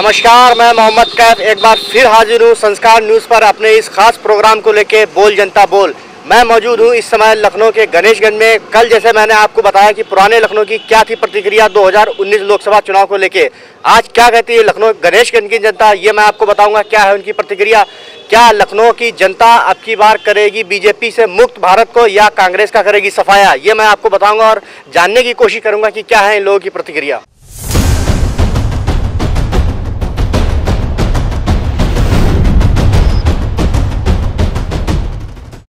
नमस्कार, मैं मोहम्मद कैफ एक बार फिर हाजिर हूँ संस्कार न्यूज़ पर अपने इस खास प्रोग्राम को लेके बोल जनता बोल। मैं मौजूद हूँ इस समय लखनऊ के गणेशगंज में। कल जैसे मैंने आपको बताया कि पुराने लखनऊ की क्या थी प्रतिक्रिया 2019 लोकसभा चुनाव को लेके, आज क्या कहती है लखनऊ गणेशगंज की जनता, ये मैं आपको बताऊंगा क्या है उनकी प्रतिक्रिया। क्या लखनऊ की जनता अब की बार करेगी बीजेपी से मुक्त भारत को या कांग्रेस का करेगी सफाया, ये मैं आपको बताऊंगा और जानने की कोशिश करूंगा कि क्या है इन लोगों की प्रतिक्रिया।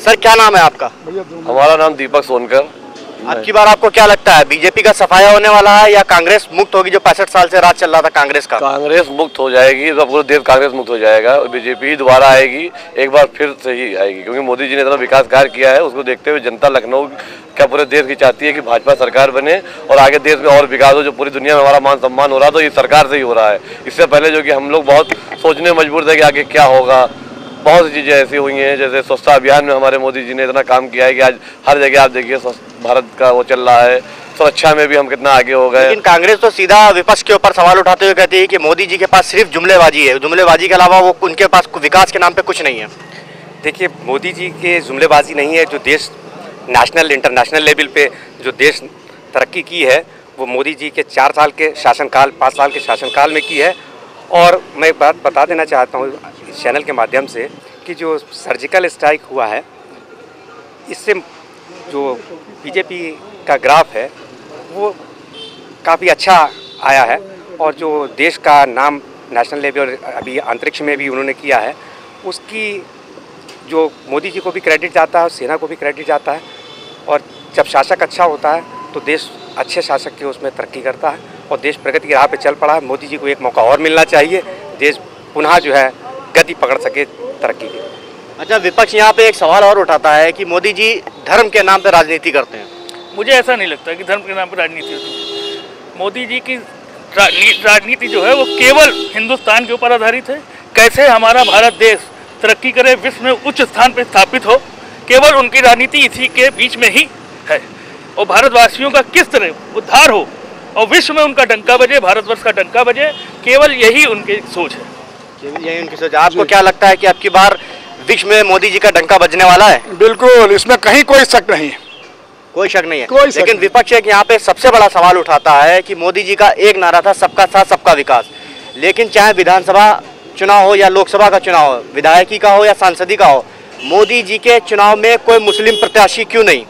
सर क्या नाम है आपका? हमारा नाम दीपक सोनकर। अब की बार आपको क्या लगता है बीजेपी का सफाया होने वाला है या कांग्रेस मुक्त होगी, जो 65 साल से राज चल रहा था कांग्रेस का? कांग्रेस मुक्त हो जाएगी तो पूरा देश कांग्रेस मुक्त हो जाएगा और बीजेपी ही दोबारा आएगी, एक बार फिर से ही आएगी, क्योंकि मोदी जी ने इतना विकास कार्य किया है। उसको देखते हुए जनता लखनऊ क्या पूरे देश की चाहती है कि भाजपा सरकार बने और आगे देश में और विकास हो। जो पूरी दुनिया में हमारा मान सम्मान हो रहा है तो ये सरकार से ही हो रहा है। इससे पहले जो कि हम लोग बहुत सोचने मजबूर थे कि आगे क्या होगा। बहुत सी चीज़ें ऐसी हुई हैं, जैसे स्वच्छता अभियान में हमारे मोदी जी ने इतना काम किया है कि आज हर जगह आप देखिए स्वच्छ भारत का वो चल रहा है। सुरक्षा में भी हम कितना आगे हो गए। लेकिन कांग्रेस तो सीधा विपक्ष के ऊपर सवाल उठाते हुए कहती है कि मोदी जी के पास सिर्फ जुमलेबाजी है, जुमलेबाजी के अलावा वो उनके पास विकास के नाम पे कुछ नहीं है। देखिए, मोदी जी के जुमलेबाजी नहीं है। जो देश नेशनल इंटरनेशनल लेवल पे जो देश तरक्की की है वो मोदी जी के 4 साल के शासनकाल 5 साल के शासनकाल में की है। और मैं एक बात बता देना चाहता हूँ इस चैनल के माध्यम से कि जो सर्जिकल स्ट्राइक हुआ है, इससे जो बीजेपी का ग्राफ है वो काफ़ी अच्छा आया है। और जो देश का नाम नेशनल लेवल अभी अंतरिक्ष में भी उन्होंने किया है, उसकी जो मोदी जी को भी क्रेडिट जाता है और सेना को भी क्रेडिट जाता है। और जब शासक अच्छा होता है तो देश अच्छे शासक के उसमें तरक्की करता है और देश प्रगति की राह पे चल पड़ा है। मोदी जी को एक मौका और मिलना चाहिए, देश पुनः जो है गति पकड़ सके तरक्की की। अच्छा, विपक्ष यहाँ पे एक सवाल और उठाता है कि मोदी जी धर्म के नाम पे राजनीति करते हैं। मुझे ऐसा नहीं लगता कि धर्म के नाम पर राजनीति होती है। मोदी जी की राजनीति जो है वो केवल हिंदुस्तान के ऊपर आधारित है। कैसे हमारा भारत देश तरक्की करे, विश्व में उच्च स्थान पर स्थापित हो, केवल उनकी राजनीति इसी के बीच में ही है। और भारतवासियों का किस तरह उद्धार हो और विश्व में उनका डंका बजे, भारतवर्ष का डंका बजे, केवल यही उनकी सोच है। यही उनकी सोच है। आपको क्या लगता है कि अब की बार विश्व में मोदी जी का डंका बजने वाला है? बिल्कुल, इसमें कहीं कोई शक नहीं है। कोई शक नहीं है। लेकिन विपक्ष एक यहाँ पे सबसे बड़ा सवाल उठाता है कि मोदी जी का एक नारा था सबका साथ सबका विकास, लेकिन चाहे विधानसभा चुनाव हो या लोकसभा का चुनाव हो, विधायकी का हो या सांसदी का हो, मोदी जी के चुनाव में कोई मुस्लिम प्रत्याशी क्यों नहीं?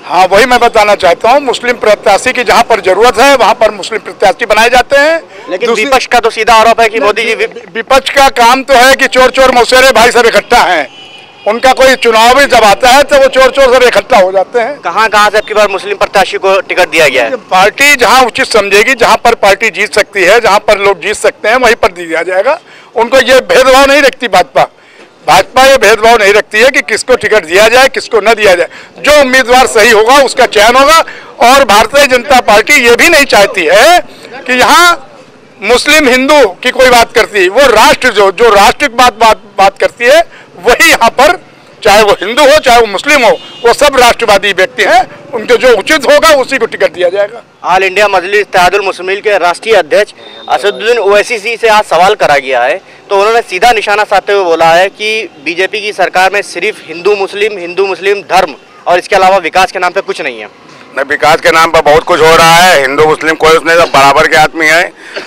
हाँ, वही मैं बताना चाहता हूँ। मुस्लिम प्रत्याशी की जहाँ पर जरूरत है वहाँ पर मुस्लिम प्रत्याशी बनाए जाते हैं। लेकिन विपक्ष का तो सीधा आरोप है कि मोदी जी विपक्ष का काम तो है कि चोर चोर मौसेरे भाई सब इकट्ठा हैं। उनका कोई चुनाव भी जब आता है तो वो चोर चोर सब इकट्ठा हो जाते हैं। कहाँ से अब की बार मुस्लिम प्रत्याशी को टिकट दिया गया है? पार्टी जहाँ उचित समझेगी, जहाँ पर पार्टी जीत सकती है, जहाँ पर लोग जीत सकते हैं, वहीं पर दिया जाएगा। उनको ये भेदभाव नहीं रखती भाजपा ये भेदभाव नहीं रखती है कि किसको टिकट दिया जाए किसको न दिया जाए। जो उम्मीदवार सही होगा उसका चयन होगा। और भारतीय जनता पार्टी ये भी नहीं चाहती है कि यहाँ मुस्लिम हिंदू की कोई बात करती है। वो राष्ट्र जो राष्ट्र की बात करती है वही यहाँ पर, चाहे वो हिंदू हो चाहे वो मुस्लिम हो, वो सब राष्ट्रवादी व्यक्ति हैं। उनके जो उचित होगा उसी को टिकट दिया जाएगा। ऑल इंडिया मजलिस इत्तेहादुल मुस्लिमीन के राष्ट्रीय अध्यक्ष असदुद्दीन ओवैसी से आज सवाल करा गया है, तो उन्होंने सीधा निशाना साधते हुए बोला है कि बीजेपी की सरकार में सिर्फ हिंदू मुस्लिम धर्म और इसके अलावा विकास के नाम पे कुछ नहीं है। नहीं, विकास के नाम पर बहुत कुछ हो रहा है। हिंदू मुस्लिम कोई उसने सब बराबर के आदमी है।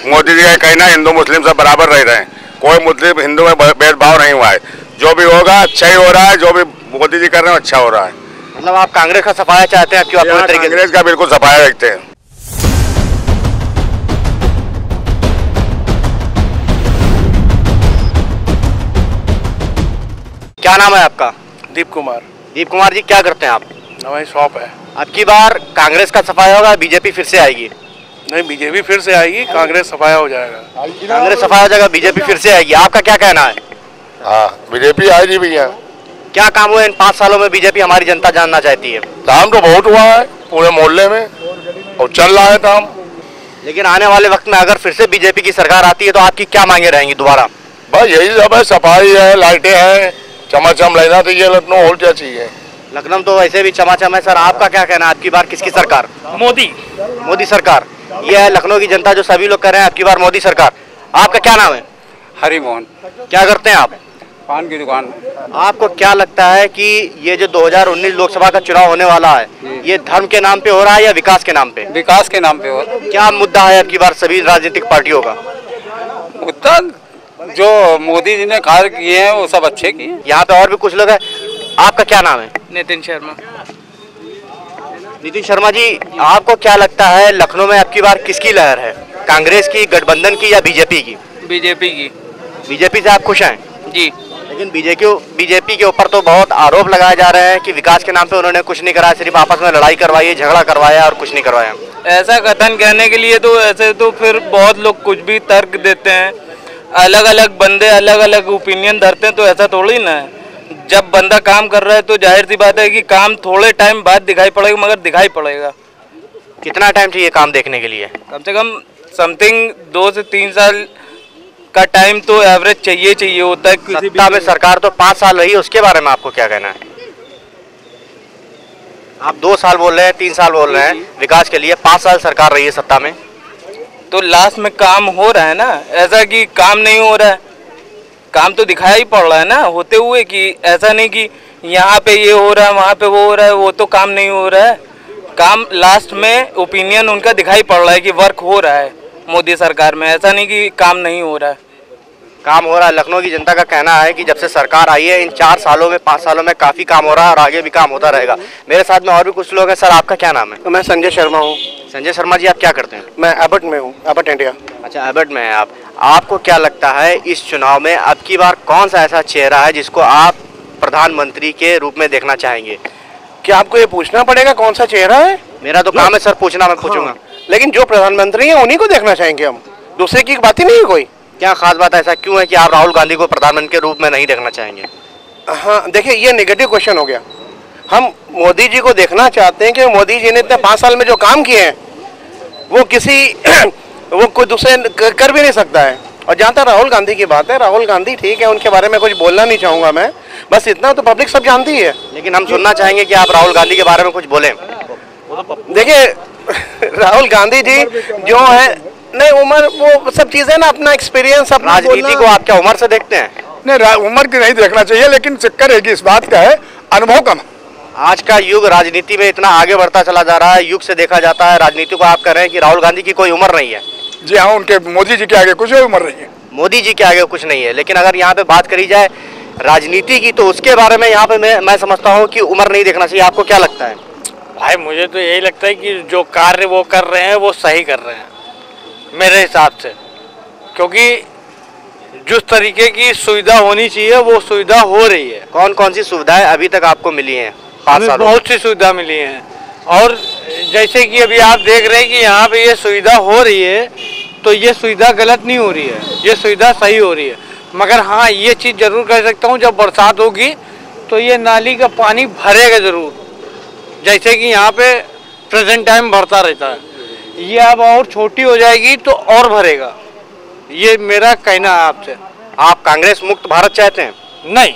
मोदी जी का कहना हिंदू मुस्लिम सब बराबर रह रहे हैं, कोई मुस्लिम हिंदू में भेदभाव नहीं हुआ है। जो भी होगा अच्छा ही हो रहा है, जो भी मोदी जी कर रहे हैं अच्छा हो रहा है। मतलब आप कांग्रेस का सफाया चाहते हैं? कांग्रेस का बिल्कुल सफाया रखते हैं। क्या नाम है आपका? दीप कुमार। दीप कुमार जी, क्या करते हैं आप? हमारी शॉप है। अब की बार कांग्रेस का सफाया होगा, बीजेपी फिर से आएगी? नहीं, बीजेपी फिर से आएगी, कांग्रेस सफाया हो जाएगा। कांग्रेस सफाया हो जाएगा, बीजेपी फिर से आएगी, आपका क्या कहना है? हाँ, बीजेपी आएगी भैया। क्या काम हुआ इन 5 सालों में बीजेपी हमारी जनता जानना चाहती है? काम तो बहुत हुआ है पूरे मोहल्ले में और चल रहा है काम। लेकिन आने वाले वक्त में अगर फिर से बीजेपी की सरकार आती है तो आपकी क्या मांगे रहेंगी दोबारा? बस यही सब है, सफाई है, लाइटें हैं, चमाचम लेना चाहिए लखनऊ, और क्या चाहिए। लखनऊ तो वैसे भी चमाचम है। सर, आपका क्या कहना है? आपकी बार किसकी सरकार? मोदी सरकार। ये है लखनऊ की जनता जो सभी लोग कह रहे हैं आपकी बार मोदी सरकार। आपका क्या नाम है? हरि मोहन, क्या करते हैं आप? पान की दुकान। आपको क्या लगता है कि ये जो 2019 लोकसभा का चुनाव होने वाला है, ये धर्म के नाम पे हो रहा है या विकास के नाम पे? विकास के नाम पे हो। क्या मुद्दा है अब की बार सभी राजनीतिक पार्टियों का? मुद्दा जो मोदी जी ने कार्य किए हैं वो सब अच्छे किए। यहाँ पे और भी कुछ लोग हैं। आपका क्या नाम है? नितिन शर्मा। नितिन शर्मा जी, आपको क्या लगता है लखनऊ में अब की बार किसकी लहर है, कांग्रेस की, गठबंधन की या बीजेपी की? बीजेपी की। बीजेपी से आप खुश हैं? जी। लेकिन बीजेपी के ऊपर तो बहुत आरोप लगाए जा रहे हैं कि विकास के नाम पे उन्होंने कुछ नहीं करा, सिर्फ आपस में लड़ाई करवाई है, झगड़ा करवाया और कुछ नहीं करवाया। ऐसा कथन कहने के लिए तो ऐसे तो फिर बहुत लोग कुछ भी तर्क देते हैं, अलग अलग बंदे अलग अलग ओपिनियन धरते हैं, तो ऐसा थोड़ी ना है। जब बंदा काम कर रहा है तो जाहिर सी बात है कि काम थोड़े टाइम बाद दिखाई पड़ेगा, मगर दिखाई पड़ेगा। कितना टाइम चाहिए काम देखने के लिए? कम से कम समथिंग 2 से 3 साल का टाइम तो एवरेज चाहिए होता है। सत्ता में सरकार तो 5 साल रही, उसके बारे में आपको क्या कहना है? आप 2 साल बोल रहे हैं, 3 साल बोल रहे हैं विकास के लिए, 5 साल सरकार रही है सत्ता में, तो लास्ट में काम हो रहा है ना, ऐसा कि काम नहीं हो रहा है। काम तो दिखाई ही पड़ रहा है ना होते हुए, कि ऐसा नहीं कि यहाँ पे ये हो रहा है वहाँ पे वो हो रहा है, वो तो काम नहीं हो रहा है। काम लास्ट में ओपिनियन उनका दिखाई पड़ रहा है कि वर्क हो रहा है मोदी सरकार में, ऐसा नहीं कि काम नहीं हो रहा है। काम हो रहा है। लखनऊ की जनता का कहना है कि जब से सरकार आई है इन 4 सालों में 5 सालों में काफी काम हो रहा है और आगे भी काम होता रहेगा। मेरे साथ में और भी कुछ लोग हैं। सर, आपका क्या नाम है? मैं संजय शर्मा हूँ। संजय शर्मा जी, आप क्या करते हैं? मैं एबट में हूँ, एबट इंडिया। अच्छा, एबट में हैं आप। आपको क्या लगता है इस चुनाव में अब की बार कौन सा ऐसा चेहरा है जिसको आप प्रधानमंत्री के रूप में देखना चाहेंगे? क्या आपको ये पूछना पड़ेगा कौन सा चेहरा है? मेरा तो काम है सर पूछना, मैं पूछूंगा। लेकिन जो प्रधानमंत्री है उन्हीं को देखना चाहेंगे हम, दूसरे की बात ही नहीं है कोई। क्या खास बात ऐसा क्यों है कि आप राहुल गांधी को प्रधानमंत्री के रूप में नहीं देखना चाहेंगे? हाँ, देखिए ये नेगेटिव क्वेश्चन हो गया। हम मोदी जी को देखना चाहते हैं कि मोदी जी ने इतने 5 साल में जो काम किए हैं वो वो कोई दूसरे कर भी नहीं सकता है। और जहाँ तक राहुल गांधी की बात है, राहुल गांधी ठीक है, उनके बारे में कुछ बोलना नहीं चाहूँगा मैं, बस इतना तो पब्लिक सब जानती है। लेकिन हम सुनना चाहेंगे कि आप राहुल गांधी के बारे में कुछ बोलें। देखिए राहुल गांधी जी जो है, नहीं उम्र वो सब चीजें ना, अपना एक्सपीरियंस, अपना राजनीति को आप क्या उम्र से देखते हैं? नहीं, उम्र की नहीं देखना चाहिए, लेकिन चक्कर है कि इस बात का है अनुभव कम। आज का युग राजनीति में इतना आगे बढ़ता चला जा रहा है, युग से देखा जाता है राजनीति को। आप कह रहे हैं कि राहुल गांधी की कोई उम्र नहीं है? जी हाँ, उनके मोदी जी के आगे कुछ उम्र नहीं है। मोदी जी के आगे कुछ नहीं है। लेकिन अगर यहाँ पे बात करी जाए राजनीति की, तो उसके बारे में यहाँ पे मैं समझता हूँ कि उम्र नहीं देखना चाहिए। आपको क्या लगता है? भाई मुझे तो यही लगता है कि जो कार्य वो कर रहे हैं वो सही कर रहे हैं मेरे हिसाब से, क्योंकि जिस तरीके की सुविधा होनी चाहिए वो सुविधा हो रही है। कौन कौन सी सुविधाएं अभी तक आपको मिली हैं 5 सालों में? बहुत सी सुविधा मिली हैं, और जैसे कि अभी आप देख रहे हैं कि यहाँ पे ये सुविधा हो रही है, तो ये सुविधा गलत नहीं हो रही है, ये सुविधा सही हो रही है। मगर हाँ, ये चीज़ जरूर कह सकता हूँ, जब बरसात होगी तो ये नाली का पानी भरेगा ज़रूर, जैसे कि यहाँ पे प्रेजेंट टाइम भरता रहता है। ये अब और छोटी हो जाएगी तो और भरेगा, ये मेरा कहना है आपसे। आप कांग्रेस मुक्त भारत चाहते हैं? नहीं,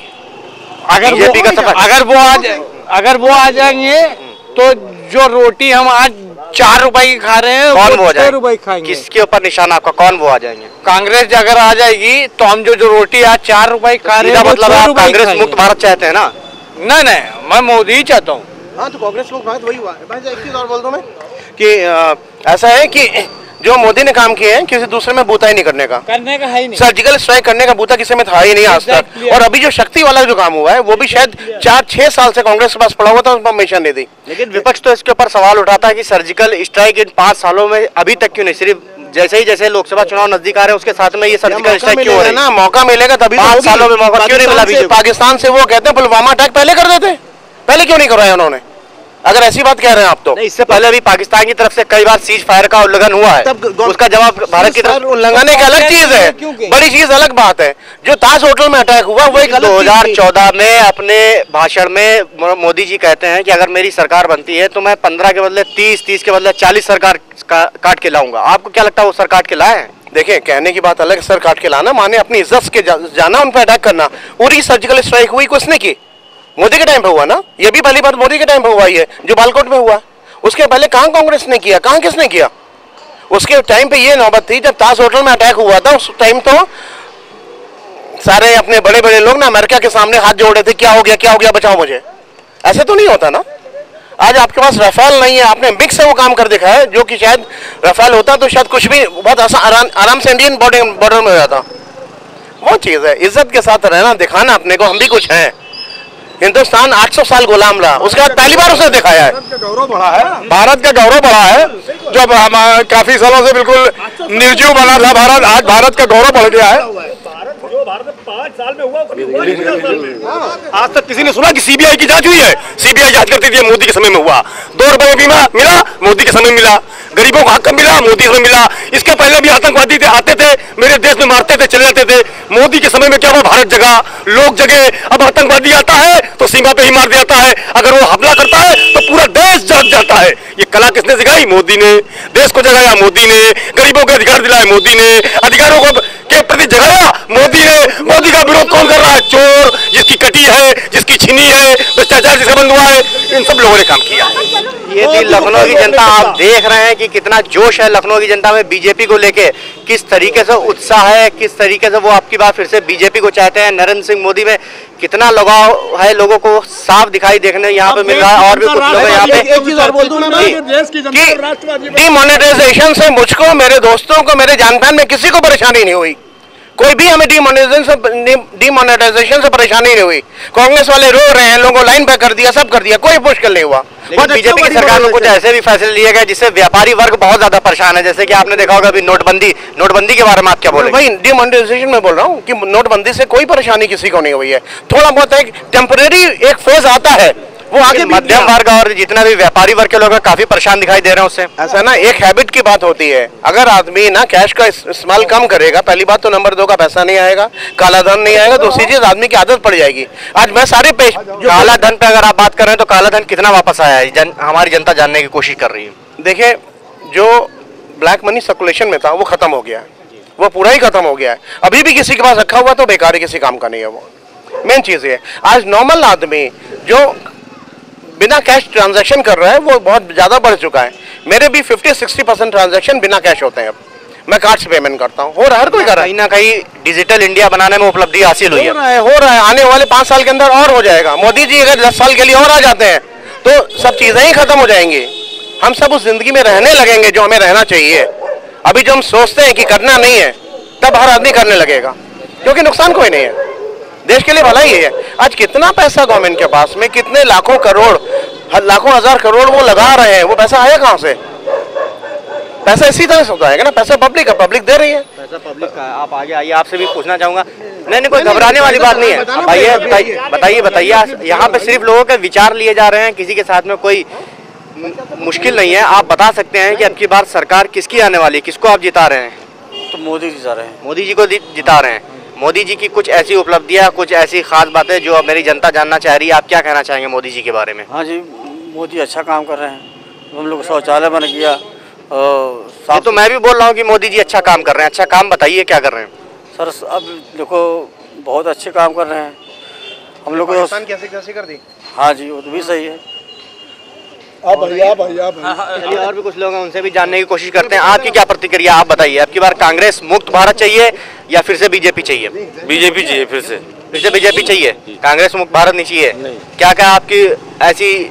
अगर बीजेपी का सफर, अगर वो आ जाएंगे तो जो रोटी हम आज 4 रुपए की खा रहे हैं कौन वो आ 6 रुपए की खाएंगे। किसके ऊपर निशाना आपका? कौन वो आ जाएंगे? कांग्रेस अगर आ जाएगी तो हम जो रोटी आज 4 रुपए की खा रहे हैं, मतलब आप कांग्रेस मुक्त भारत चाहते हैं ना? नहीं, मैं मोदी ही चाहता हूँ। हाँ, तो कांग्रेस मुक्त भारत वही हुआ। एक चीज और बोल दूं मैं कि ऐसा है कि जो मोदी ने काम किए हैं, किसी दूसरे में बूता ही नहीं करने का है ही नहीं। सर्जिकल स्ट्राइक करने का बूता किसी में था ही नहीं आज तक। और अभी जो शक्ति वाला जो काम हुआ है वो भी शायद 4-6 साल से कांग्रेस के पास पड़ा हुआ था, उस पर परमिशन नहीं दी। लेकिन विपक्ष तो इसके ऊपर सवाल उठाता है कि सर्जिकल स्ट्राइक इन 5 सालों में अभी तक क्यों नहीं, सिर्फ जैसे लोकसभा चुनाव नजदीक आ रहे हैं उसके साथ में ये सर्जिकल स्ट्राइक क्यों हो रही है? ना मौका मिलेगा तभी। 5 सालों में मौका क्यों नहीं मिला बीजेपी? पाकिस्तान से वो कहते हैं पुलवामा अटैक पहले कर देते, पहले क्यों नहीं करवाया उन्होंने? अगर ऐसी बात कह रहे हैं आप तो। इससे पहले भी पाकिस्तान की तरफ से कई बार सीज फायर का उल्लंघन हुआ है, उसका जवाब भारत की तरफ। उल्लंघन एक अलग चीज है, बड़ी चीज अलग बात है। जो ताज होटल में अटैक हुआ वो एक 2014 में अपने भाषण में मोदी जी कहते हैं कि अगर मेरी सरकार बनती है तो मैं 15 के बदले 30 के बदले 40 सरकार काट के लाऊंगा। आपको क्या लगता है वो सर काट के लाए हैं? देखिए, कहने की बात अलग, सर काट के लाना माने अपनी इज्जत के जाना, उन पर अटैक करना। पूरी सर्जिकल स्ट्राइक हुई किसने की? मोदी के टाइम पे हुआ ना। ये भी पहली बात मोदी के टाइम पे हुआ ही है, जो बालकोट में हुआ। उसके पहले कहाँ कांग्रेस ने किया, कहाँ किसने किया? उसके टाइम पे ये नौबत थी जब ताज होटल में अटैक हुआ था, उस टाइम तो सारे अपने बड़े बड़े लोग ना अमेरिका के सामने हाथ जोड़ रहे थे, क्या हो गया बचाओ मुझे। ऐसे तो नहीं होता ना। आज आपके पास राफेल नहीं है, आपने मिक्स से वो काम कर दिखा है, जो कि शायद राफेल होता तो शायद कुछ भी बहुत आराम से इंडियन बॉर्डर में हो जाता। वो चीज़ है, इज्जत के साथ रहना, दिखाना अपने को हम भी कुछ हैं। हिंदुस्तान 800 साल गुलाम रहा, उसके बाद पहली बार उसने दिखाया है गौरव बढ़ा है, भारत का गौरव बढ़ा है। जब हम काफी सालों से बिल्कुल निर्जीव बना था भारत, आज भारत का गौरव बढ़ गया है। भारत में 5 साल में हुआ, आज तक किसी ने सुना कि सीबीआई की जांच हुई है? सीबीआई जांच करती थी, मोदी के समय में हुआ। 2 रुपए बीमा मिला, मोदी के समय मिला। गरीबों को हक मिला, मोदी में मिला। इसके पहले भी आतंकवादी थे, आते थे मेरे देश में, मारते थे, चले जाते थे। मोदी के समय में क्या हुआ? भारत जगा, लोग जगे। अब आतंकवादी आता है तो सीमा पे ही मार देता है, अगर वो हमला करता है तो पूरा देश जाग जाता है। ये कला किसने सिखाई? मोदी ने। देश को जगाया मोदी ने, गरीबों के अधिकार दिलाए मोदी ने, अधिकारों को के प्रति जगाया मोदी ने। मोदी का विरोध कौन कर रहा है? चोर, जिसकी कटी है, जिसकी छीनी है, भ्रष्टाचार जिसका बंद हुआ है, इन सब लोगों ने काम किया। ये थी लखनऊ की जनता। आप देख रहे हैं कि कितना जोश है लखनऊ की जनता में बीजेपी को लेके, किस तरीके से उत्साह है, किस तरीके से वो आपकी बात फिर से बीजेपी को चाहते हैं। नरेंद्र सिंह मोदी में कितना लगाव है, लोगों को साफ दिखाई देखने यहाँ पे मिल रहा है। और भी कुछ लोग यहाँ पे एक चीज और बोल दूं मैं, डिमोनेटाइजेशन से मुझको, मेरे दोस्तों को, मेरे जान पहचान में किसी को परेशानी नहीं हुई। कोई भी हमें डिमोनेटाइजेशन से परेशानी नहीं हुई। कांग्रेस वाले रो रहे हैं, लोगों को लाइन पे कर दिया, सब कर दिया, कोई मुश्किल नहीं हुआ। बीजेपी की सरकार में कुछ ऐसे भी फैसले लिए गए जिससे व्यापारी वर्ग बहुत ज्यादा परेशान है, जैसे कि आपने देखा होगा अभी नोटबंदी के बारे में आप क्या बोले? भाई डिमोनेटाइजेशन में बोल रहा हूँ कि नोटबंदी से कोई परेशानी किसी को नहीं हुई है। थोड़ा बहुत एक टेम्परेरी एक फेज आता है, वो आगे मध्यम वर्ग और जितना भी व्यापारी वर्ग के लोग काफी परेशान दिखाई दे रहे हैं उससे। ऐसा ना, एक हैबिट की बात होती है। अगर आदमी ना कैश का इस्तेमाल कम करेगा, पहली बात तो नंबर 2 का पैसा नहीं आएगा, काला धन नहीं आएगा, दूसरी चीज आदमी की आदत पड़ जाएगी। आज मैं सारे पेश काला धन पे अगर आप बात कर रहे हैं तो काला धन कितना वापस आया है, हमारी जनता जानने की कोशिश कर रही है। देखिए, जो ब्लैक मनी सर्कुलेशन में था वो खत्म हो गया है, वो पूरा ही खत्म हो गया है। अभी भी किसी के पास रखा हुआ तो बेकार है, किसी काम का नहीं है। वो मेन चीज है। आज नॉर्मल आदमी जो बिना कैश ट्रांजैक्शन कर रहा है वो बहुत ज्यादा बढ़ चुका है। मेरे भी 50-60% ट्रांजैक्शन बिना कैश होते हैं। अब मैं कार्ड से पेमेंट करता हूँ, हो रहा है, हर कोई कर रहा है। कहीं ना कहीं डिजिटल इंडिया बनाने में उपलब्धि हासिल हुई है, हो रहा है। आने वाले 5 साल के अंदर और हो जाएगा। मोदी जी अगर 10 साल के लिए और आ जाते हैं तो सब चीजें ही खत्म हो जाएंगी। हम सब उस जिंदगी में रहने लगेंगे जो हमें रहना चाहिए। अभी जो हम सोचते हैं कि करना नहीं है, तब हर आदमी करने लगेगा, क्योंकि नुकसान कोई नहीं है, देश के लिए भला ही है। आज कितना पैसा गवर्नमेंट के पास में, कितने लाखों करोड़, लाखों हजार करोड़ वो लगा रहे हैं, वो पैसा आया कहाँ से? पैसा इसी तरह से होता है ना, पैसा पब्लिक का, पब्लिक दे रही है। पैसा पब्लिक का है। आप आगे आइए, आपसे भी पूछना चाहूंगा। नहीं, कोई घबराने वाली बात नहीं है। बताइए, यहाँ पे सिर्फ लोगों के विचार लिए जा रहे हैं, किसी के साथ में कोई मुश्किल नहीं है। आप बता सकते हैं कि अब की बार सरकार किसकी आने वाली है, किसको आप जिता रहे हैं? तो मोदी जी जिता रहे हैं। मोदी जी को जिता रहे हैं। मोदी जी की कुछ ऐसी उपलब्धियां, कुछ ऐसी खास बातें जो अब मेरी जनता जानना चाह रही है, आप क्या कहना चाहेंगे मोदी जी के बारे में? हाँ जी, मोदी अच्छा काम कर रहे हैं। हम लोग शौचालय बन गया। ये तो मैं भी बोल रहा हूँ कि मोदी जी अच्छा काम कर रहे हैं। अच्छा काम बताइए क्या कर रहे हैं? सर अब देखो बहुत अच्छे काम कर रहे हैं। हम लोग कैसे कर दी? हाँ जी, वो तो भी सही है। चलिए, और भी कुछ लोग हैं, उनसे भी जानने की कोशिश करते हैं। आपकी क्या प्रतिक्रिया, आप बताइए। अब की बार कांग्रेस मुक्त भारत चाहिए या फिर से बीजेपी चाहिए? बीजेपी चाहिए, फिर से बीजेपी चाहिए, कांग्रेस मुक्त भारत नहीं चाहिए। क्या क्या आपकी ऐसी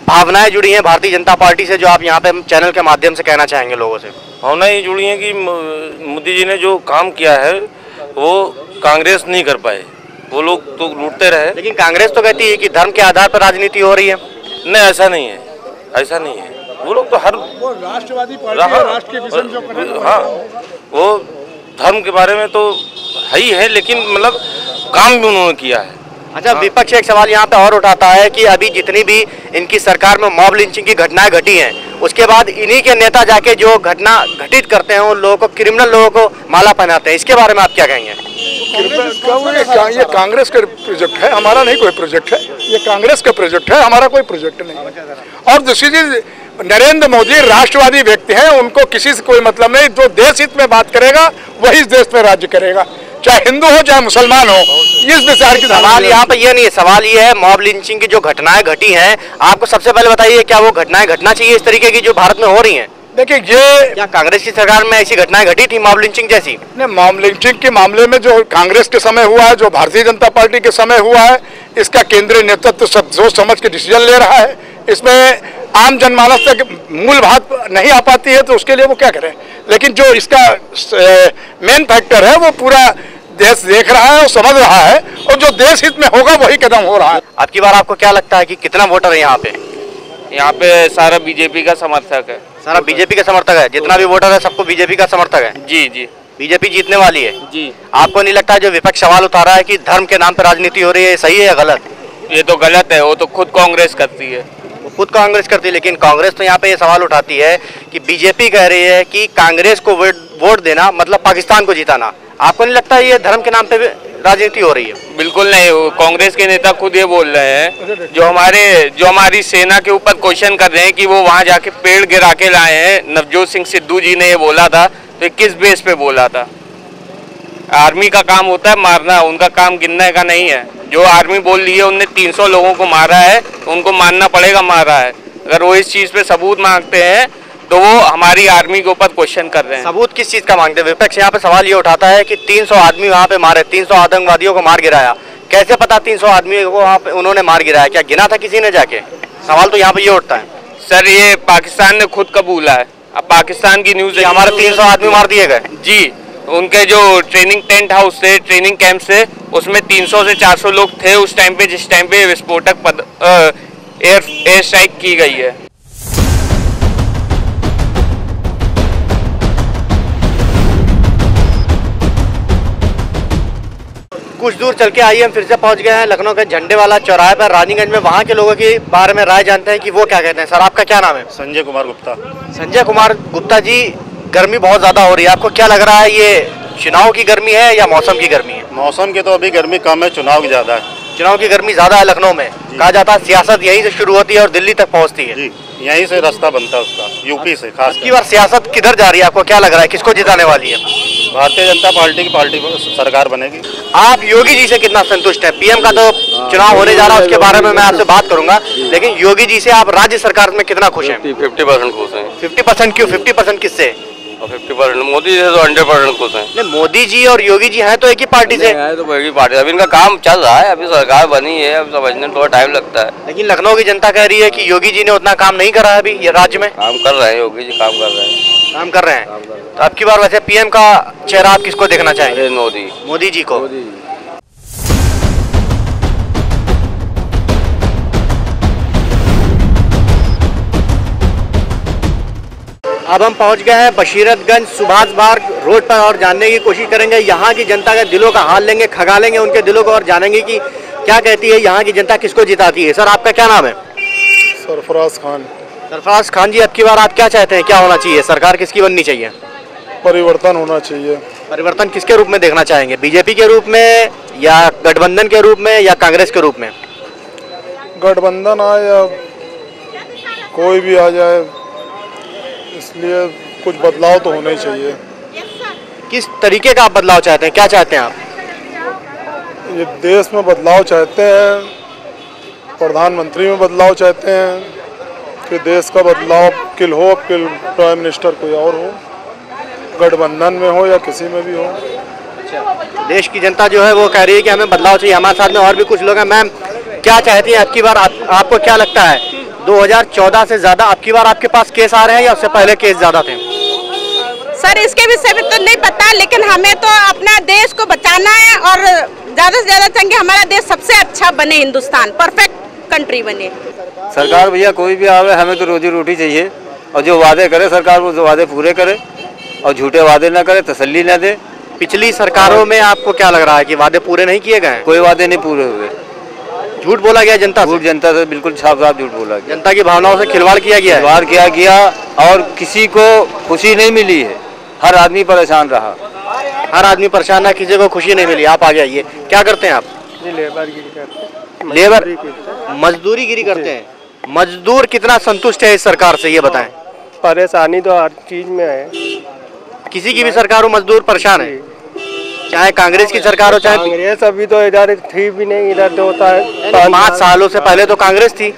भावनाएं जुड़ी हैं भारतीय जनता पार्टी से जो आप यहाँ पे चैनल के माध्यम से कहना चाहेंगे लोगों से? भावनाएं जुड़ी हैं कि मोदी जी ने जो काम किया है वो कांग्रेस नहीं कर पाए, वो लोग तो लूटते रहे। लेकिन कांग्रेस तो कहती है कि धर्म के आधार पर राजनीति हो रही है। नहीं, ऐसा नहीं है, ऐसा नहीं है। वो लोग तो हर वो राष्ट्रवादी पार्टी है, राष्ट्र के विजन जो कर रहे हैं। हाँ, वो धर्म के बारे में तो है ही है, लेकिन मतलब काम भी उन्होंने किया है। अच्छा, विपक्ष एक सवाल यहाँ पे और उठाता है कि अभी जितनी भी इनकी सरकार में मॉब लिंचिंग की घटनाएं घटी हैं, उसके बाद इन्हीं के नेता जाके जो घटना घटित करते हैं उन लोगों को, क्रिमिनल लोगों को माला पहनाते हैं। इसके बारे में आप क्या कहेंगे? ये कांग्रेस का प्रोजेक्ट है, हमारा नहीं कोई प्रोजेक्ट है। ये कांग्रेस का प्रोजेक्ट है, हमारा कोई प्रोजेक्ट नहीं। और दूसरी चीज, नरेंद्र मोदी राष्ट्रवादी व्यक्ति हैं, उनको किसी से कोई मतलब नहीं। जो देश हित में बात करेगा वही इस देश में राज्य करेगा, चाहे हिंदू हो चाहे मुसलमान हो। इस विचार की सवाल यहाँ पे ये नहीं है, सवाल ये है मॉब लिंचिंग की जो घटनाएं घटी हैं, आपको सबसे पहले बताइए क्या वो घटनाएं घटना चाहिए इस तरीके की जो भारत में हो रही हैं? देखिए ये क्या कांग्रेस की सरकार में ऐसी घटनाएं घटी थी मॉब लिंचिंग जैसी? नहीं, मॉब लिंचिंग के मामले में जो कांग्रेस के समय हुआ है, जो भारतीय जनता पार्टी के समय हुआ है, इसका केंद्रीय नेतृत्व सब सोच समझ के डिसीजन ले रहा है। इसमें आम जनमानस तक मूल बात नहीं आ पाती है, तो उसके लिए वो क्या करें। लेकिन जो इसका मेन फैक्टर है वो पूरा देश देख रहा है और समझ रहा है, और जो देश हित में होगा वही कदम हो रहा है। अब की बार आपको क्या लगता है कि कितना वोटर है यहाँ पे? यहाँ पे सारा बीजेपी का समर्थक है। सारा बीजेपी का समर्थक है? जितना भी वोटर है सबको बीजेपी का समर्थक है? जी जी, बीजेपी जीतने वाली है जी। आपको नहीं लगता जो विपक्ष सवाल उठा रहा है कि धर्म के नाम पर राजनीति हो रही है, सही है या गलत? ये तो गलत है, वो तो खुद कांग्रेस करती है। खुद कांग्रेस करती है, लेकिन कांग्रेस तो यहाँ पे ये सवाल उठाती है कि बीजेपी कह रही है कि कांग्रेस को वोट देना मतलब पाकिस्तान को जिताना। आपको नहीं लगता ये धर्म के नाम पे राजनीति हो रही है? बिल्कुल नहीं, कांग्रेस के नेता खुद ये बोल रहे हैं, जो हमारी सेना के ऊपर क्वेश्चन कर रहे हैं कि वो वहाँ जाके पेड़ गिरा के लाए हैं। नवजोत सिंह सिद्धू जी ने ये बोला था, तो किस बेस पे बोला था? आर्मी का काम होता है मारना, उनका काम गिनने का नहीं है। जो आर्मी बोल रही है उनने 300 लोगों को मारा है, तो उनको मानना पड़ेगा मारा है। अगर वो इस चीज़ पे सबूत मांगते हैं तो वो हमारी आर्मी के ऊपर क्वेश्चन कर रहे हैं। सबूत किस चीज़ का मांगते हैं? विपक्ष यहाँ पे सवाल ये उठाता है कि 300 आदमी वहाँ पे मारे, 300 आतंकवादियों को मार गिराया। कैसे पता 300 आदमी को वहाँ पे उन्होंने मार गिराया? क्या गिना था किसी ने जाके? सवाल तो यहाँ पे ये उठता है। सर ये पाकिस्तान ने खुद कबूला है। अब पाकिस्तान की न्यूज़ है हमारे 300 आदमी मार दिए गए। जी, उनके जो ट्रेनिंग टेंट हाउस थे, ट्रेनिंग कैंप से, उसमें 300 से 400 लोग थे उस टाइम पे, जिस टाइम पे विस्फोटक एयर स्ट्राइक की गई है। कुछ दूर चल के आइए हम फिर से पहुंच गए हैं लखनऊ के झंडे वाला चौराहे पर रानीगंज में। वहां के लोगों के बारे में राय जानते हैं कि वो क्या कहते हैं। सर आपका क्या नाम है? संजय कुमार गुप्ता। संजय कुमार गुप्ता जी, गर्मी बहुत ज्यादा हो रही है, आपको क्या लग रहा है ये चुनाव की गर्मी है या मौसम की गर्मी है? मौसम की तो अभी गर्मी कम है, चुनाव की ज्यादा है। चुनाव की गर्मी ज्यादा है लखनऊ में। कहा जाता है सियासत यहीं से शुरू होती है और दिल्ली तक पहुंचती है। जी, यहीं से रास्ता बनता है उसका, यूपी से खास। की बार सियासत किधर जा रही है, आपको क्या लग रहा है, किसको जिताने वाली है? भारतीय जनता पार्टी की सरकार बनेगी। आप योगी जी से कितना संतुष्ट है? पीएम का तो चुनाव होने जा रहा है, उसके बारे में मैं आपसे बात करूंगा, लेकिन योगी जी से आप राज्य सरकार में कितना खुश हैं? 50% खुश हैं। 50% क्यों? 50% किससे? और 50% मोदी जी से तो 100% खुश हैं। नहीं, मोदी जी और योगी जी हैं तो एक ही पार्टी से। है तो एक ही पार्टी। अभी इनका काम चल रहा है, अभी सरकार बनी है, अब समझने में थोड़ा टाइम लगता है। लेकिन लखनऊ की जनता कह रही है कि योगी जी ने उतना काम नहीं करा है अभी ये राज्य में। काम कर रहे हैं, योगी जी काम कर रहे हैं। काम कर रहे हैं। तो अब की बार वैसे पीएम का चेहरा आप किसको देखना चाहेंगे? मोदी जी को। अब हम पहुंच गए हैं बशीरतगंज सुभाष बाग रोड पर और जानने की कोशिश करेंगे यहाँ की जनता के दिलों का हाल लेंगे, खगालेंगे उनके दिलों को और जानेंगे कि क्या कहती है यहाँ की जनता, किसको जिताती है। सर आपका क्या नाम है? सरफराज खान। सरफराज खान जी, अब की बार आप क्या चाहते हैं, क्या होना चाहिए, सरकार किसकी बननी चाहिए? परिवर्तन होना चाहिए। परिवर्तन किसके रूप में देखना चाहेंगे? बीजेपी के रूप में या गठबंधन के रूप में या कांग्रेस के रूप में? गठबंधन आए या कोई भी आ जाए, इसलिए कुछ बदलाव तो होना ही चाहिए। किस तरीके का आप बदलाव चाहते हैं, क्या चाहते हैं आप? ये देश में बदलाव चाहते हैं, प्रधानमंत्री में बदलाव चाहते हैं कि देश का बदलाव किल हो, किल प्राइम मिनिस्टर कोई और हो, गठबंधन में हो या किसी में भी हो। देश की जनता जो है वो कह रही है कि हमें बदलाव चाहिए। हमारे साथ में और भी कुछ लोग हैं। मैम क्या चाहती हैं अब की बार, आपको क्या लगता है 2014 से ज्यादा अब की बार आपके पास केस आ रहे हैं या उससे पहले केस ज्यादा थे? सर इसके विषय में तो नहीं पता, लेकिन हमें तो अपना देश को बचाना है और ज्यादा से ज्यादा चाहेंगे हमारा देश सबसे अच्छा बने, हिंदुस्तान परफेक्ट कंट्री बने। सरकार भैया कोई भी आवे, हमें तो रोजी रोटी चाहिए और जो वादे करे सरकार वो वादे पूरे करे और झूठे वादे ना करे, तसल्ली ना दे। पिछली सरकारों में आपको क्या लग रहा है कि वादे पूरे नहीं किए गए? कोई वादे नहीं पूरे हुए, झूठ बोला गया जनता से। जनता से बिल्कुल साफ साफ झूठ बोला गया। जनता की भावनाओं से खिलवाड़ किया गया है। खिलवाड़ किया गया और किसी को खुशी नहीं मिली है, हर आदमी परेशान रहा। हर आदमी परेशान है, किसी को खुशी नहीं मिली। आप आगे आइए, क्या करते हैं आप? लेबरगिरी करते हैं। लेबर मजदूरी गिरी करते हैं। मजदूर कितना संतुष्ट है इस सरकार से, ये बताएं। परेशानी तो हर चीज में है, किसी की भी सरकार हो मजदूर परेशान है, चाहे कांग्रेस की सरकार हो चाहे कांग्रेस। अभी तो इधर थी भी नहीं, इधर तो होता है 5 सालों से पहले तो कांग्रेस थी,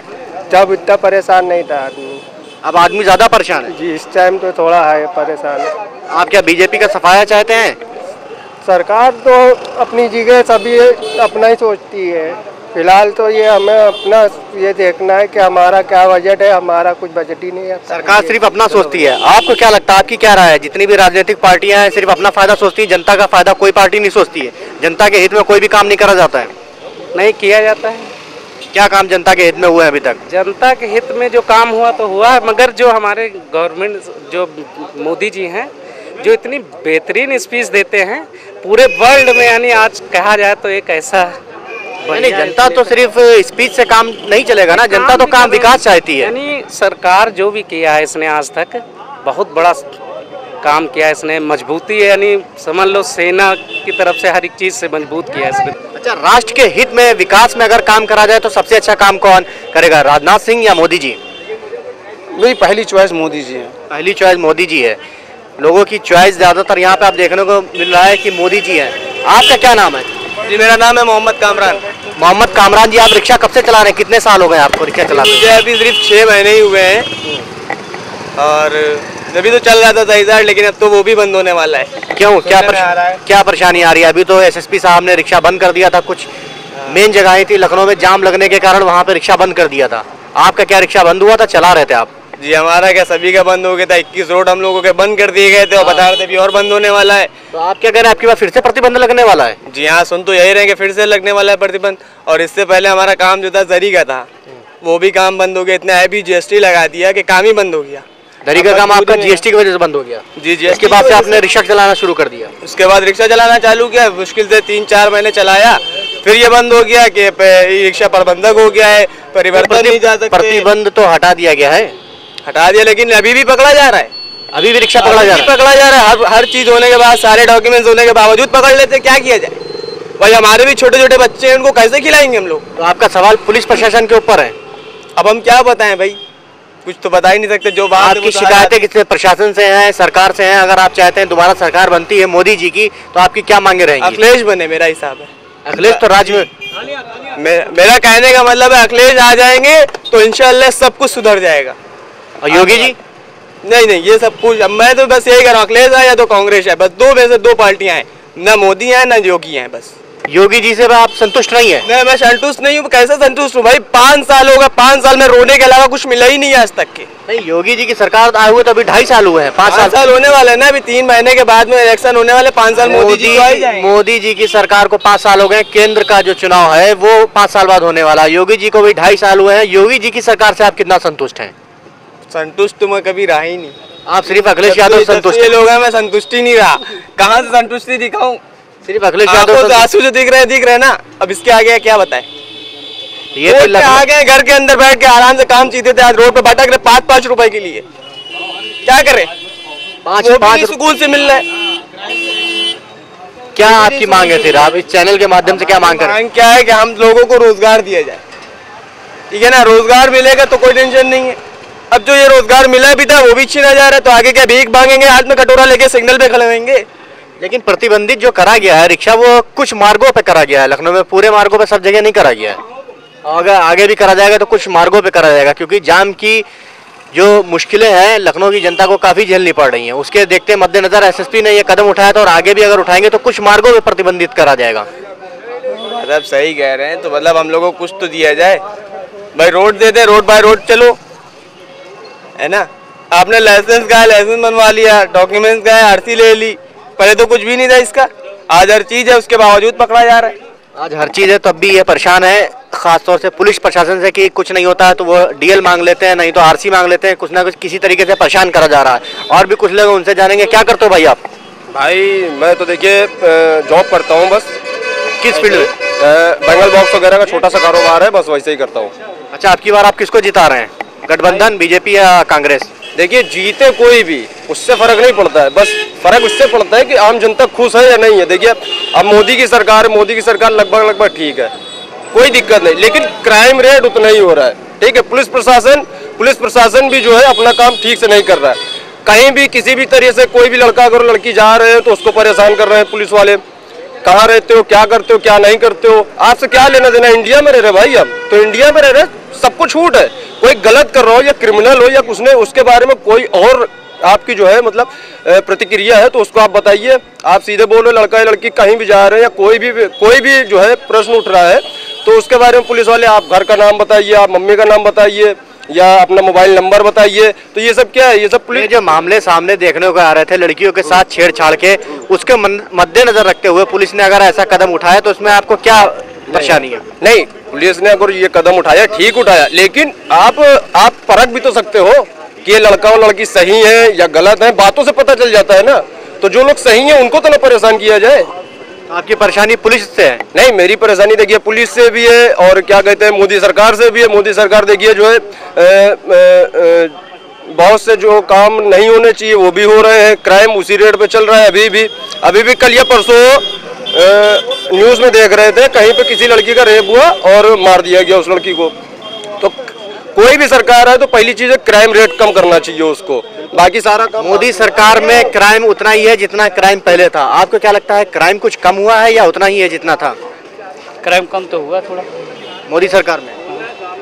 जब इतना परेशान नहीं था आदमी। अब आदमी ज्यादा परेशान है जी, इस टाइम तो थोड़ा है परेशान है। आप क्या बीजेपी का सफाया चाहते हैं? सरकार तो अपनी जगह सभी अपना ही सोचती है। फिलहाल तो ये हमें अपना ये देखना है कि हमारा क्या बजट है, हमारा कुछ बजट ही नहीं है। सरकार सिर्फ अपना सोचती है। आपको क्या लगता है, आपकी क्या राय है? जितनी भी राजनीतिक पार्टियां हैं सिर्फ अपना फायदा सोचती है, जनता का फायदा कोई पार्टी नहीं सोचती है। जनता के हित में कोई भी काम नहीं करा जाता है। नहीं किया जाता है। क्या काम जनता के हित में हुआ है अभी तक? जनता के हित में जो काम हुआ तो हुआ है, मगर जो हमारे गवर्नमेंट जो मोदी जी हैं, जो इतनी बेहतरीन स्पीच देते हैं पूरे वर्ल्ड में, यानी आज कहा जाए तो एक ऐसा नहीं, जनता तो सिर्फ स्पीच से काम नहीं चलेगा ना, जनता तो काम विकास चाहती है। यानी सरकार जो भी किया है इसने आज तक बहुत बड़ा काम किया है इसने, मजबूती है, यानी समझ लो सेना की तरफ से हर एक चीज से मजबूत किया है इसने। अच्छा, राष्ट्र के हित में विकास में अगर काम करा जाए तो सबसे अच्छा काम कौन करेगा, राजनाथ सिंह या मोदी जी? मेरी पहली चॉइस मोदी जी है। पहली चॉइस मोदी जी है। लोगों की चॉइस ज्यादातर यहाँ पे आप देखने को मिल रहा है कि मोदी जी है। आपका क्या नाम है? जी, मेरा नाम है मोहम्मद कामरान। मोहम्मद कामरान जी, आप रिक्शा कब से चला रहे हैं? कितने साल हो गए आपको रिक्शा चलाते? मुझे अभी सिर्फ 6 महीने ही हुए हैं और अभी तो चल रहा था सही साल, लेकिन अब तो वो भी बंद होने वाला है। क्यों, क्या परेशानी आ रही है? अभी तो एसएसपी साहब ने रिक्शा बंद कर दिया था, कुछ मेन जगहें थी लखनऊ में जाम लगने के कारण वहाँ पे रिक्शा बंद कर दिया था। आपका क्या रिक्शा बंद हुआ था, चला रहे थे आप? जी, हमारा क्या सभी का बंद हो गया था। 21 रोड हम लोगों के बंद कर दिए गए थे और बता रहे थे अभी और बंद होने वाला है। तो आप क्या कह रहे हैं, आपकी बात फिर से प्रतिबंध लगने वाला है? जी हाँ, सुन तो यही रहे कि फिर से लगने वाला है प्रतिबंध। और इससे पहले हमारा काम जो था जरी का था, वो भी काम बंद हो गया। इतना हैवी जीएसटी लगा दिया कि काम ही बंद हो गया। दरी का काम आपका जीएसटी की वजह से बंद हो गया? जी, उसके बाद से आपने रिक्शा चलाना शुरू कर दिया? उसके बाद रिक्शा चलाना चालू किया, मुश्किल से 3-4 महीने चलाया, फिर ये बंद हो गया कि रिक्शा प्रबंधक हो गया है, परिवर्तन नहीं जा सकते। प्रतिबंध तो हटा दिया गया है? हटा दिया, लेकिन अभी भी पकड़ा जा रहा है। अभी भी रिक्शा पकड़ा जा रहा है? हर चीज होने के बाद, सारे डॉक्यूमेंट्स होने के बावजूद पकड़ लेते। क्या किया जाए भाई, हमारे भी छोटे छोटे बच्चे हैं, उनको कैसे खिलाएंगे हम लोग? तो आपका सवाल पुलिस प्रशासन के ऊपर है। अब हम क्या बताएं भाई, कुछ तो बता ही नहीं सकते। जो बात आपकी शिकायतें किससे, प्रशासन से हैं, सरकार से हैं? अगर आप चाहते हैं दोबारा सरकार बनती है मोदी जी की, तो आपकी क्या मांगे रहेंगी? अखिलेश बने, मेरा हिसाब है। अखिलेश तो राज्य में, मेरा कहने का मतलब है अखिलेश आ जाएंगे तो इंशाल्लाह सब कुछ सुधर जाएगा। और योगी जी? नहीं, ये सब कुछ मैं तो बस यही कह रहा हूँ, अखिलेश है या तो कांग्रेस है, बस दो में से दो पार्टियां हैं, ना मोदी है ना योगी है। बस योगी जी से आप संतुष्ट नहीं है? नहीं, मैं संतुष्ट नहीं हूँ। कैसे संतुष्ट हूँ भाई, 5 साल होगा, 5 साल में रोने के अलावा कुछ मिला ही नहीं है आज तक के। नहीं, योगी जी की सरकार आए हुए तो अभी 2.5 साल हुए हैं। 5 साल होने वाले ना, अभी 3 महीने के बाद में इलेक्शन होने वाले। 5 साल मोदी जी की सरकार को 5 साल हो गए। केंद्र का जो चुनाव है वो 5 साल बाद होने वाला है। योगी जी को भी 2.5 साल हुए हैं। योगी जी की सरकार से आप कितना संतुष्ट हैं? संतुष्ट तो मैं कभी रहा ही नहीं। आप सिर्फ अखिलेश यादव संतुष्ट? ये लोग हैं, मैं संतुष्टि नहीं रहा। कहाँ से संतुष्टि दिखाऊं? सिर्फ अखिलेश यादव आंसू जो दिख रहे हैं ना, अब इसके आगे क्या बताएं? ये तो आ गए घर के अंदर बैठ के आराम से काम चीते थे, आज रोड पे भटक रहे 5-5 रुपए के लिए। क्या करें? 5 स्कूल से मिल रहे। क्या आपकी मांग है? फिर आप इस चैनल के माध्यम से क्या मांग करें? मांग क्या है कि हम लोगों को रोजगार दिया जाए, ठीक है ना? रोजगार मिलेगा तो कोई टेंशन नहीं है। अब जो ये रोजगार मिला भी था वो भी छीना जा रहा है, तो आगे क्या भीख मांगेंगे, हाथ में कटोरा लेके सिग्नल पे खड़े होंगे? लेकिन प्रतिबंधित जो करा गया है रिक्शा, वो कुछ मार्गों पे करा गया है। लखनऊ में पूरे मार्गों पे सब जगह नहीं करा गया है। अगर आगे भी करा जाएगा तो कुछ मार्गों पे करा जाएगा, क्योंकि जाम की जो मुश्किलें हैं लखनऊ की जनता को काफी झेलनी पड़ रही हैं। उसके देखते मद्देनजर एसएसपी ने ये कदम उठाया था और आगे भी अगर उठाएंगे तो कुछ मार्गों पे प्रतिबंधित करा जाएगा। मतलब सही कह रहे हैं, तो मतलब हम लोगों को कुछ तो दिया जाए भाई। Road they they, road by road चलो, है ना? आपने लाइसेंस का है, लाइसेंस बनवा लिया, डॉक्यूमेंट्स का है, आरसी ले ली। पहले तो कुछ भी नहीं था इसका, आज हर चीज है, उसके बावजूद पकड़ा जा रहा है। आज हर चीज है तब भी ये परेशान है, खासतौर से पुलिस प्रशासन से कि कुछ नहीं होता है तो वो डीएल मांग लेते हैं, नहीं तो आरसी मांग लेते हैं। कुछ ना कुछ किसी तरीके से परेशान करा जा रहा है। और भी कुछ लोग, उनसे जानेंगे। क्या करते हो भाई आप? भाई मैं तो देखिए जॉब करता हूँ बस। किस फील्ड में? बंगल बॉक्स वगैरह का छोटा सा कारोबार है, बस वैसे ही करता हूँ। अच्छा, आपकी बार आप किसको जिता रहे हैं, गठबंधन, बीजेपी या कांग्रेस? देखिए जीते कोई भी उससे फर्क नहीं पड़ता है, बस फर्क उससे पड़ता है कि आम जनता खुश है या नहीं है। देखिए अब मोदी की सरकार लगभग ठीक है, कोई दिक्कत नहीं, लेकिन क्राइम रेट उतना ही हो रहा है, ठीक है। पुलिस प्रशासन भी जो है अपना काम ठीक से नहीं कर रहा है। कहीं भी किसी भी तरीके से कोई भी लड़का अगर लड़की जा रहे हैं तो उसको परेशान कर रहे हैं पुलिस वाले। कहाँ रहते हो, क्या करते हो, क्या नहीं करते हो, आपसे क्या लेना देना? इंडिया में रह रहे भाई, हम तो इंडिया में रह रहे, सबको छूट है। कोई गलत कर रहा हो या क्रिमिनल हो या कुछ नहीं, उसके बारे में कोई और आपकी जो है मतलब प्रतिक्रिया है तो उसको आप बताइए। आप सीधे बोलो लड़का या लड़की कहीं भी जा रहे हैं या कोई भी जो है प्रश्न उठ रहा है तो उसके बारे में पुलिस वाले आप घर का नाम बताइए, आप मम्मी का नाम बताइए या अपना मोबाइल नंबर बताइए। तो ये सब क्या है, ये सब पुलिस जो मामले सामने देखने को आ रहे थे लड़कियों के साथ छेड़छाड़ के, उसके मद्देनजर रखते हुए पुलिस ने अगर ऐसा कदम उठाया तो उसमें आपको क्या परेशानी है? नहीं, पुलिस ने अगर ये कदम उठाया ठीक उठाया, लेकिन आप परख भी तो सकते हो कि ये लड़का और लड़की सही है या गलत है। बातों से पता चल जाता है ना। तो जो लोग सही हैं उनको तो ना परेशान किया जाए। आपकी परेशानी पुलिस से है? नहीं, मेरी परेशानी देखिए पुलिस से भी है और क्या कहते हैं मोदी सरकार से भी है। मोदी सरकार देखिए जो है बहुत से जो काम नहीं होने चाहिए वो भी हो रहे हैं। क्राइम उसी रेट पे चल रहा है अभी भी कल या परसों न्यूज़ में देख रहे थे कहीं पे किसी लड़की का रेप हुआ और मार दिया गया उस लड़की को। तो कोई भी सरकार है तो पहली चीज है क्राइम रेट कम करना चाहिए उसको, बाकी सारा काम। मोदी सरकार में क्राइम उतना ही है जितना क्राइम पहले था। आपको क्या लगता है क्राइम कुछ कम हुआ है या उतना ही है जितना था? क्राइम कम तो हुआ थोड़ा मोदी सरकार में,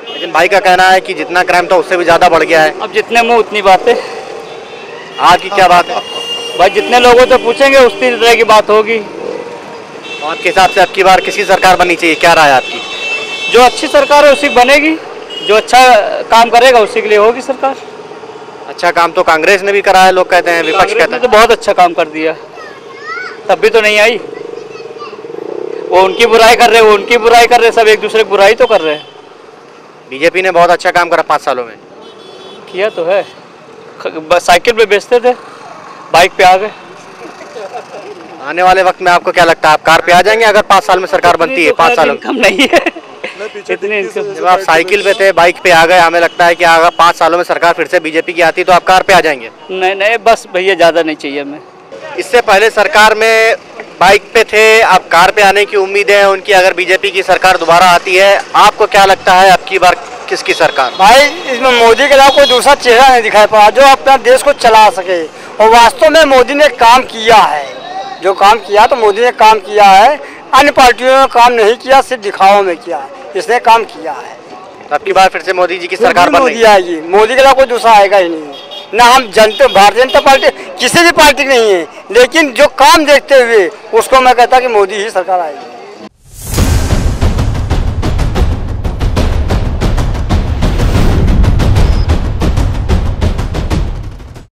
लेकिन भाई का कहना है कि जितना क्राइम था उससे भी ज्यादा बढ़ गया है। अब जितने मुंह उतनी बातें। आपकी क्या बात है भाई? जितने लोगों से पूछेंगे उसी तरह की बात होगी। आपके हिसाब से अब की बार किसी सरकार बननी चाहिए, क्या राय है आपकी? जो अच्छी सरकार है उसी बनेगी, जो अच्छा काम करेगा उसी के लिए होगी सरकार। अच्छा काम तो कांग्रेस ने भी करा है, लोग कहते हैं, विपक्ष कहते हैं। तो बहुत अच्छा काम कर दिया, तब भी तो नहीं आई। वो उनकी बुराई कर रहे, वो उनकी बुराई कर रहे, सब एक दूसरे की बुराई तो कर रहे हैं। बीजेपी ने बहुत अच्छा काम करा 5 सालों में। किया तो है। साइकिल पे बेचते थे, बाइक पे आ गए। आने वाले वक्त में आपको क्या लगता है, आप कार पे आ जाएंगे अगर 5 साल में सरकार बनती है? 5 सालों कम नहीं है इतने। जब आप साइकिल पे थे, बाइक पे आ गए, हमें लगता है कि अगर 5 सालों में सरकार फिर से बीजेपी की आती तो आप कार पे आ जाएंगे? नहीं, बस भैया ज्यादा नहीं चाहिए हमें। इससे पहले सरकार में बाइक पे थे, अब कार पे आने की उम्मीद है उनकी अगर बीजेपी की सरकार दोबारा आती है। आपको क्या लगता है अब की बार किसकी सरकार? भाई इसमें मोदी के अलावा कोई दूसरा चेहरा नहीं दिखाई पड़ा जो अपना देश को चला सके। और वास्तव में मोदी ने काम किया है, जो काम किया तो मोदी ने काम किया है। अन्य पार्टियों ने काम नहीं किया, सिर्फ दिखावा में किया, इसने काम किया है। अब की बार फिर से मोदी जी की सरकार बन रही है। आएगी, मोदी के अलावा कोई दूसरा आएगा ही नहीं। ना हम जनता भारतीय जनता पार्टी किसी भी पार्टी नहीं है, लेकिन जो काम देखते हुए उसको मैं कहता कि मोदी ही सरकार आएगी।